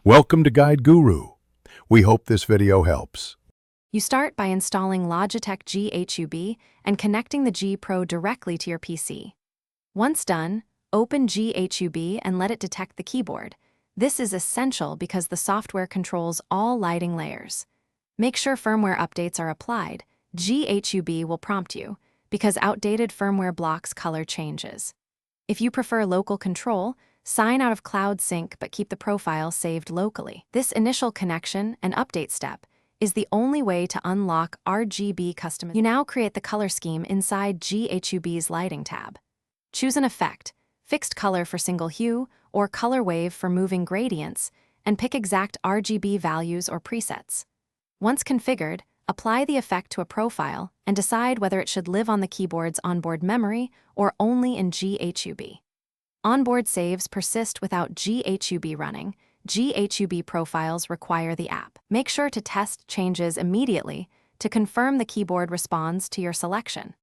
Welcome to Guide Guru. We hope this video helps. You start by installing Logitech G and connecting the G Pro directly to your PC. Once done, open G and let it detect the keyboard. This is essential because the software controls all lighting layers. Make sure firmware updates are applied. G will prompt you, because outdated firmware blocks color changes. If you prefer local control, sign out of Cloud Sync but keep the profile saved locally. This initial connection and update step is the only way to unlock RGB customization. You now create the color scheme inside GHUB's lighting tab. Choose an effect, fixed color for single hue or color wave for moving gradients, and pick exact RGB values or presets. Once configured, apply the effect to a profile and decide whether it should live on the keyboard's onboard memory or only in GHUB. Onboard saves persist without GHUB running. GHUB profiles require the app. Make sure to test changes immediately to confirm the keyboard responds to your selection.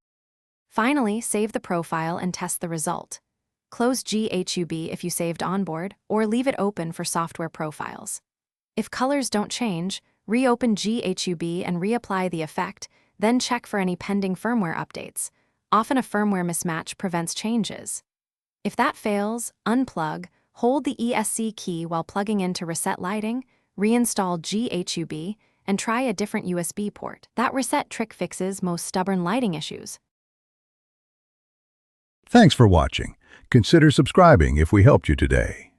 Finally, save the profile and test the result. Close GHUB if you saved onboard, or leave it open for software profiles. If colors don't change, reopen GHUB and reapply the effect, then check for any pending firmware updates. Often a firmware mismatch prevents changes. If that fails, unplug, hold the ESC key while plugging in to reset lighting, reinstall GHUB, and try a different USB port. That reset trick fixes most stubborn lighting issues. Thanks for watching. Consider subscribing if we helped you today.